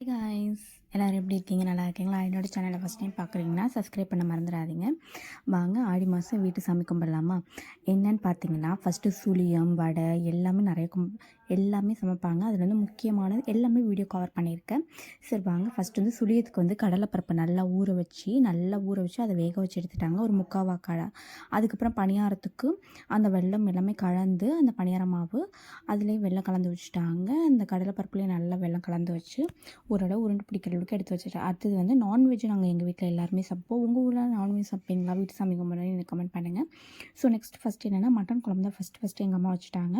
Guys எல்லோரும் எப்படி இருக்கீங்க? நல்லா இருக்கீங்களா? என்னோட சேனலை ஃபஸ்ட் டைம் பார்க்குறீங்கன்னா சப்ஸ்கிரைப் பண்ண மறந்துடாதீங்க. வாங்க ஆடி மாதம் வீட்டு சாமி கும்பிடலாமா? என்னன்னு பார்த்தீங்கன்னா ஃபஸ்ட்டு சுழியம் வடை எல்லாமே எல்லாமே சமைப்பாங்க. அதில் வந்து முக்கியமானது எல்லாமே வீடியோ கவர் பண்ணியிருக்கேன். சரி வாங்க ஃபஸ்ட்டு வந்து சுழியத்துக்கு வந்து கடலைப்பருப்பை நல்லா ஊற வச்சு அதை வேக வச்சு எடுத்துட்டாங்க ஒரு முக்கால் அதுக்கப்புறம் பணியாரத்துக்கு அந்த வெல்லம் எல்லாமே கலந்து அந்த பணியார மாவு அதுலேயும் வெல்லம் கலந்து வச்சுட்டாங்க. அந்த கடலைப்பருப்புலேயும் நல்லா வெல்லம் கலந்து வச்சு ஓரளவு உருண்டை பிடிக்கிற அளவுக்கு எடுத்து வச்சுட்டேன். அடுத்தது வந்து நான்வெஜ் நாங்கள் எங்கள் வீட்டில் எல்லாருமே சாப்பிடுவோம். உங்கள் ஊரில் நான்வெஜ் சாப்பிட்டீங்களா? வீட்டு சாமி கும்பிட்றேன்னு எனக்கு கமெண்ட் பண்ணுங்கள். ஸோ ஃபஸ்ட்டு என்னென்னா மட்டன் குழம்பு தான் ஃபஸ்ட்டு எங்கள் அம்மா வச்சுட்டாங்க.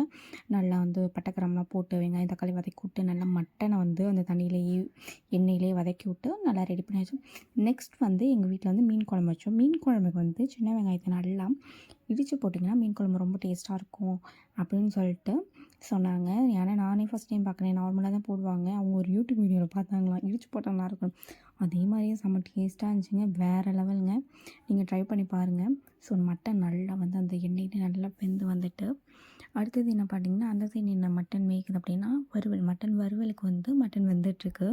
நல்லா வந்து பட்டைக்கிராம்பெலாம் போட்டு வெங்காயம் தக்காளி வதக்கி விட்டு நல்லா மட்டனை வந்து அந்த தண்ணியிலேயே எண்ணெயிலேயே வதக்கி விட்டு நல்லா ரெடி பண்ணி வச்சோம். நெக்ஸ்ட் வந்து எங்கள் வீட்டில் வந்து மீன் குழம்பு வச்சோம். மீன் குழம்புக்கு வந்து சின்ன வெங்காயத்தை நல்லா இடித்து போட்டிங்கன்னா மீன் குழம்பு ரொம்ப டேஸ்ட்டாக இருக்கும் அப்படின்னு சொல்லிட்டு சொன்னாங்க. ஏன்னா நானே ஃபஸ்ட் டைம் பார்க்குறேன். நார்மலாக தான் போடுவாங்க. அவங்க ஒரு யூடியூப் வீடியோவில் பார்த்தாங்களாம் இடித்து போட்டால் நல்லாயிருக்கும். அதே மாதிரியே செம்ம டேஸ்ட்டாக இருந்துச்சுங்க. வேறு லெவலுங்க. நீங்கள் ட்ரை பண்ணி பாருங்கள். ஸோ மட்டன் நல்லா வந்து அந்த எண்ணெயிலே நல்லா வெந்து வந்துட்டு அடுத்தது என்ன பார்த்தீங்கன்னா அந்த சைடு என்ன மட்டன் வேகுது அப்படின்னா மட்டன் வறுவலுக்கு வந்து மட்டன் வெந்துட்டுருக்கு.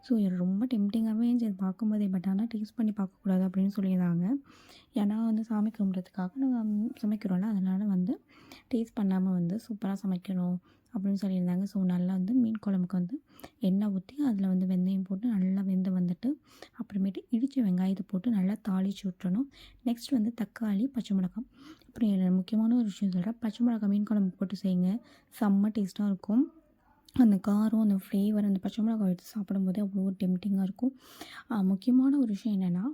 ஸோ இது ரொம்ப டெம்டிங்காகவே இருந்துச்சு பார்க்கும்போதே. பட் ஆனால் டேஸ்ட் பண்ணி பார்க்கக்கூடாது அப்படின்னு சொல்லியிருந்தாங்க. ஏன்னா வந்து சாமி கும்பிட்றதுக்காக நாங்கள் சமைக்கிறோம்ல, அதனால் வந்து டேஸ்ட் பண்ணாமல் வந்து சூப்பராக சமைக்கணும் அப்படின்னு சொல்லியிருந்தாங்க. ஸோ நல்லா வந்து மீன் குழம்புக்கு வந்து எண்ணெய் ஊற்றி அதில் வந்து வெந்தயம் போட்டு நல்லா வெந்து வந்துட்டு அப்புறமேட்டு இடித்த வெங்காயத்தை போட்டு நல்லா தாளித்து விட்டுறணும். நெக்ஸ்ட் வந்து தக்காளி பச்சை மிளகாய். அப்புறம் முக்கியமான ஒரு விஷயம் சொல்கிறேன். பச்சை மிளகாய் மீன் குழம்பு போட்டு செய்யுங்க, செம்ம டேஸ்ட்டாக இருக்கும். அந்த காரம் அந்த ஃப்ளேவர் அந்த பச்சை மிளகாய் எடுத்து சாப்பிடும்போது அவ்வளோ டெம்டிங்காக இருக்கும். முக்கியமான ஒரு விஷயம் என்னென்னா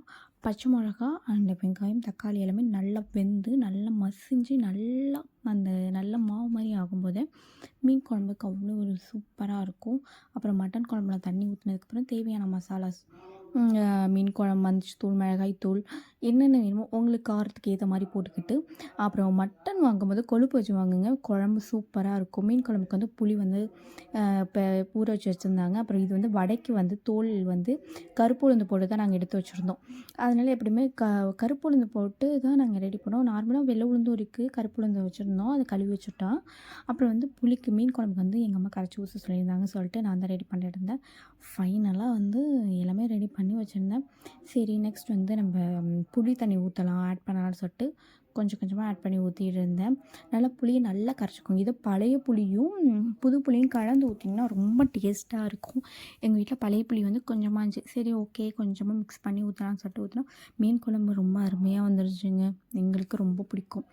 பச்சை மிளகா அந்த வெங்காயம் தக்காளி எல்லாமே நல்லா வெந்து நல்லா மசிஞ்சு நல்லா அந்த நல்ல மாவு மாதிரி ஆகும்போது மீன் குழம்புக்கு அவ்வளோ ஒரு சூப்பராக இருக்கும். அப்புறம் மட்டன் குழம்புல தண்ணி ஊற்றினதுக்கப்புறம் தேவையான மசாலாஸ் மீன் குழம்பு மஞ்சத்தூள் மிளகாய்த்தூள் என்னென்ன வேணுமோ உங்களுக்கு காரத்துக்கு ஏற்ற மாதிரி போட்டுக்கிட்டு அப்புறம் மட்டன் வாங்கும்போது கொழுப்பு வச்சு வாங்குங்க. குழம்பு சூப்பராக இருக்கும். மீன் குழம்புக்கு வந்து புளி வந்து இப்போ ஊற வச்சு வச்சுருந்தாங்க. அப்புறம் இது வந்து வடைக்கு வந்து தோல் வந்து கருப்பு உளுந்து போட்டு தான் நாங்கள் எடுத்து வச்சுருந்தோம். அதனால் எப்படியுமே கருப்பு உளுந்து போட்டு தான் நாங்கள் ரெடி பண்ணோம். நார்மலாக வெள்ளை உளுந்தும் இருக்குது, கருப்பு உளுந்து வச்சுருந்தோம். அதை கழுவி வச்சுட்டோம். அப்புறம் வந்து புளிக்கு மீன் குழம்புக்கு வந்து எங்கள் அம்மா கரைச்சி ஊற்ற சொல்லியிருந்தாங்க. சொல்லிட்டு நான் தான் ரெடி பண்ணிட்டு இருந்தேன். ஃபைனலாக வந்து எல்லாமே ரெடி பண்ணி வச்சுருந்தேன். சரி நெக்ஸ்ட் வந்து நம்ம புளி தண்ணி ஊற்றலாம் ஆட் பண்ணலாம்னு சொல்லிட்டு கொஞ்சம் கொஞ்சமாக ஆட் பண்ணி ஊற்றிட்டு இருந்தேன். நல்லா புளியை நல்லா கரைச்சிக்கோங்க. இது பழைய புளியும் புது புளியும் கலந்து ஊற்றிங்கன்னா ரொம்ப டேஸ்ட்டாக இருக்கும். எங்கள் வீட்டில் பழைய புளி வந்து கொஞ்சமாக இருந்துச்சு. சரி ஓகே கொஞ்சமாக மிக்ஸ் பண்ணி ஊற்றலாம்னு சொல்லிட்டு ஊற்றினா மீன் குழம்பு ரொம்ப அருமையாக வந்துருச்சுங்க. எங்களுக்கு ரொம்ப பிடிக்கும்.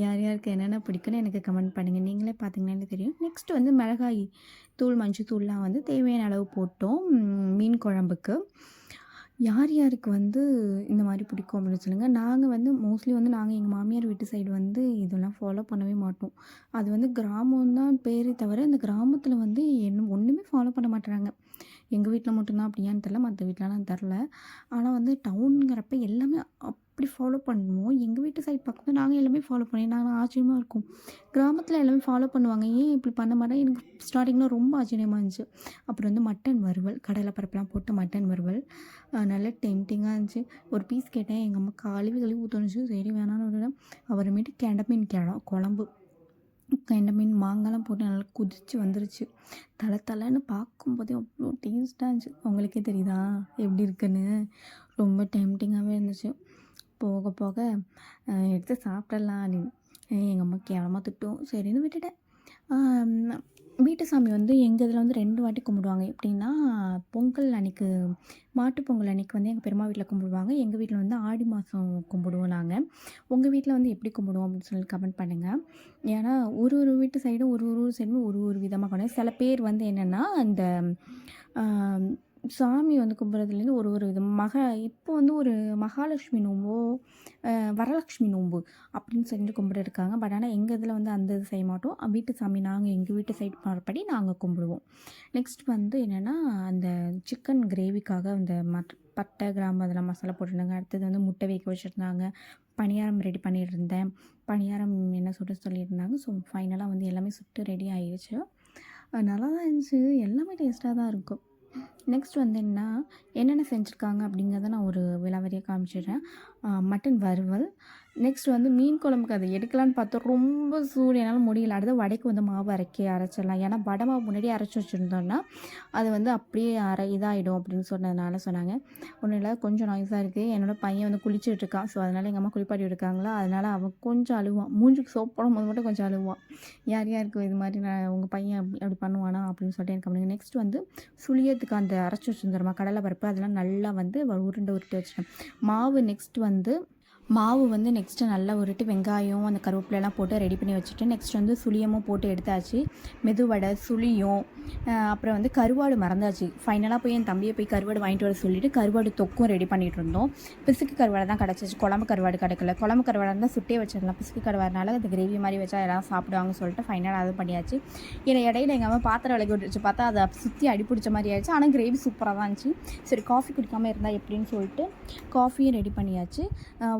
யார் யாருக்கு என்னென்ன பிடிக்குன்னு எனக்கு கமெண்ட் பண்ணுங்கள். நீங்களே பார்த்தீங்கன்னாலே தெரியும். நெக்ஸ்ட் வந்து மிளகாய் தூள் மஞ்சள் தூள்லாம் வந்து தேவையான அளவு போட்டோம் மீன் குழம்புக்கு. யார் யாருக்கு வந்து இந்த மாதிரி பிடிக்கும் அப்படின்னு சொல்லுங்கள். நாங்கள் வந்து மோஸ்ட்லி வந்து நாங்கள் எங்கள் மாமியார் வீட்டு சைடு வந்து இதெல்லாம் ஃபாலோ பண்ணவே மாட்டோம். அது வந்து கிராமம் தான் பேரே தவிர இந்த கிராமத்தில் வந்து ஒன்றுமே ஃபாலோ பண்ண மாட்டுறாங்க. எங்கள் வீட்டில் மட்டும்தான் அப்படியான்னு தெரில, மற்ற வீட்டிலலாம் தெரில. ஆனால் வந்து டவுனுங்கிறப்ப எல்லாமே அப்படி ஃபாலோ பண்ணுவோம். எங்கள் வீட்டு சைட் பக்கத்தில் நாங்கள் எல்லாமே ஃபாலோ பண்ணி நாங்கள் ஆச்சரியமாக இருக்கும். கிராமத்தில் எல்லாமே ஃபாலோ பண்ணுவாங்க, ஏன் இப்படி பண்ண மாட்டேன் எனக்கு ஸ்டார்டிங்கில் ரொம்ப ஆச்சரியமாக இருந்துச்சு. அப்புறம் வந்து மட்டன் வறுவல் கடலை பருப்புலாம் போட்டு மட்டன் வறுவல் நல்ல டெம்டிங்காக இருந்துச்சு. ஒரு பீஸ் கேட்டேன், எங்கள் அம்மா கழுவி ஊற்றணுச்சு. சரி வேணான்னு விட அப்புறமேட்டு கெண்டை மீன் குழம்பு கெண்டை மீன் மாங்காய்லாம் போட்டு நல்லா குதிச்சு வந்துருச்சு. தலை பார்க்கும்போதே அவ்வளோ டேஸ்ட்டாக இருந்துச்சு. உங்களுக்கே தெரியுதா எப்படி இருக்குன்னு? ரொம்ப டெம்டிங்காகவே இருந்துச்சு. போக போக எடுத்து சாப்பிட்றலாம் அப்படின்னு எங்கள் அம்மா கேவலமாக திட்டும். சரின்னு விட்டுட்டேன். வீட்டு சாமி வந்து எங்கள் இதில் வந்து 2 வாட்டி கும்பிடுவாங்க. எப்படின்னா பொங்கல் அன்றைக்கி மாட்டுப் பொங்கல் அன்றைக்கி வந்து எங்கள் பெரியம்மா வீட்டில் கும்பிடுவாங்க. எங்கள் வீட்டில் வந்து ஆடி மாதம் கும்பிடுவோம் நாங்கள். உங்கள் வீட்டில் வந்து எப்படி கும்பிடுவோம் அப்படின்னு சொல்லி கமெண்ட் பண்ணுங்கள். ஏன்னா ஒரு ஒரு வீட்டு சைடும் ஒரு ஒரு சைடும் ஒரு ஒரு விதமாக கொண்டு சில பேர் வந்து என்னென்னா இந்த சாமி வந்து கும்பிட்றதுலேருந்து ஒரு ஒரு விதம் இப்போ வந்து ஒரு மகாலட்சுமி நோம்போ வரலட்சுமி நோம்பு அப்படின்னு செஞ்சு கும்பிட்ருக்காங்க. பட் ஆனால் எங்கள் இதில் வந்து அந்த இது செய்ய மாட்டோம். வீட்டு சாமி நாங்கள் எங்கள் வீட்டு சைடு படி நாங்கள் கும்பிடுவோம். நெக்ஸ்ட் வந்து என்னென்னா அந்த சிக்கன் கிரேவிக்காக அந்த பட்டை கிராம்பு அதெல்லாம் மசாலா போட்டுருந்தாங்க. அடுத்தது வந்து முட்டை வேக வச்சுருந்தாங்க. பணியாரம் ரெடி பண்ணிட்டு இருந்தேன். பணியாரம் என்ன சுட சொல்லியிருந்தாங்க. ஸோ ஃபைனலாக வந்து எல்லாமே சுட்டு ரெடி ஆகிடுச்சு. நல்லா தான் இருந்துச்சு. எல்லாமே டேஸ்ட்டாக தான் இருக்கும். நெக்ஸ்ட் வந்து என்னென்ன செஞ்சுருக்காங்க அப்படிங்கிறத நான் ஒரு விலாவரியாக காமிச்சிடுறேன். மட்டன் வறுவல், நெக்ஸ்ட் வந்து மீன் குழம்புக்கு அதை எடுக்கலான்னு பார்த்தா ரொம்ப சூடு என்னால் முடியல. அடுத்து வடைக்கு வந்து மாவு அரைச்சிடலாம். ஏன்னா வடை மாவு முன்னாடியே அரைச்சி வச்சுருந்தோம்னா அது வந்து அப்படியே இதாகிடும் அப்படின்னு சொன்னதுனால சொன்னாங்க. ஒன்றும் இல்லை, கொஞ்சம் நாய்ஸாக இருக்குது. என்னோடய பையன் வந்து குளிச்சுட்டு இருக்கான். ஸோ அதனால் எங்கள் அம்மா குளிப்பாட்டி இருக்காங்களா, அதனால் அவன் கொஞ்சம் அழுவான். மூஞ்சுக்கு சோப் போடும்போது மட்டும் கொஞ்சம் அழுவான். யாருக்கும் இது மாதிரி உங்கள் பையன் அப்படி பண்ணுவானா அப்படின்னு சொல்லிட்டு எனக்கு அப்படிங்க. நெக்ஸ்ட் வந்து சுழியத்துக்கு அந்த அரைச்சி வச்சுருந்துருமா கடலை பருப்பு, அதெல்லாம் நல்லா வந்து உருண்டை வச்சுட்டேன். மாவு வந்து நெக்ஸ்ட்டு நல்லா உருட்டி வெங்காயம் அந்த கருவேப்பிலெலாம் போட்டு ரெடி பண்ணி வச்சுட்டு நெக்ஸ்ட் வந்து சுழியமும் போட்டு எடுத்தாச்சு. மெதுவடை, சுழியம், அப்புறம் வந்து கருவாடு மறந்தாச்சு. ஃபைனலாக போய் என் தம்பியை போய் கருவாடு வாங்கிட்டு வர சொல்லிவிட்டு கருவாடு தொக்கும் ரெடி பண்ணிகிட்டு இருந்தோம். பிசுக்கு கருவாடு தான் கிடச்சிச்சு, குழம்பு கருவாடு கிடைக்கல. குழம்பு கருவாடு இருந்தால் சுட்டே வச்சிடலாம். பிசுக்கு கருவாடுனால அது கிரேவி மாதிரி வச்சா எல்லாம் சாப்பிடுவாங்கன்னு சொல்லிட்டு ஃபைனலாக அது பண்ணியாச்சு. இடையில எங்கள் அம்மா பாத்திரம் விளக்கி விட்டுருச்சு. பார்த்தா அதை சுற்றி அடி பிடிச்ச மாதிரி ஆயிடுச்சு. ஆனால் கிரேவி சூப்பராக தான் இருந்துச்சு. சரி காஃபி குடிக்காமல் இருந்தால் எப்படின்னு சொல்லிட்டு காஃபியும் ரெடி பண்ணியாச்சு.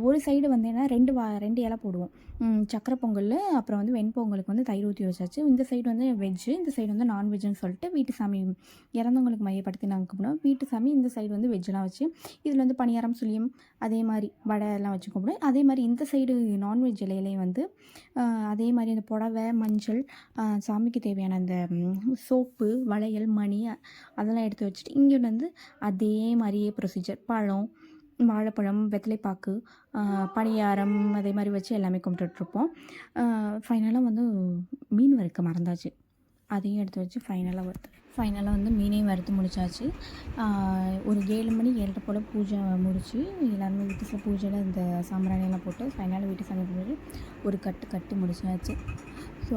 ஒரு சைடு வந்து என்ன 2 இலை போடுவோம். சக்கரை பொங்கல், அப்புறம் வந்து வெண்பொங்கலுக்கு வந்து தயிர் ஊற்றி வச்சாச்சு. இந்த சைடு வந்து வெஜ்ஜு, இந்த சைடு வந்து நான்வெஜ்ஜுன்னு சொல்லிட்டு வீட்டு சாமி இறந்தவங்களுக்கு மையப்படுத்தி நாங்கள் கும்பிடுவோம். வீட்டு சாமி இந்த சைடு வந்து வெஜ்ஜெலாம் வச்சு இதில் வந்து பணியாரம், சுழியம், அதே மாதிரி வடை எல்லாம் வச்சு கும்பிடுவோம். அதே மாதிரி இந்த சைடு நான்வெஜ் இலையிலையும் வந்து அதே மாதிரி அந்த புடவை, மஞ்சள், சாமிக்கு தேவையான அந்த சோப்பு, வளையல், மணி அதெல்லாம் எடுத்து வச்சுட்டு இங்கே வந்து அதே மாதிரியே ப்ரொசீஜர் பழம், வாழைப்பழம், வெத்தலைப்பாக்கு, பணியாரம் அதே மாதிரி வச்சு எல்லாமே கும்பிட்டுட்ருப்போம். ஃபைனலாக வந்து மீன் வறுக்க மறந்தாச்சு. அதையும் எடுத்து வச்சு ஃபைனலாக வந்து மீனையும் வறுத்து முடிச்சாச்சு. ஒரு 7 மணி 7:30 போல் பூஜை முடிச்சு எல்லாருமே வீட்டு பூஜையில் இந்த சாம்பிராணியெல்லாம் போட்டு ஃபைனலாக வீட்டு சாமி கும்பிட்டு ஒரு கட்டு முடிச்சாச்சு. ஸோ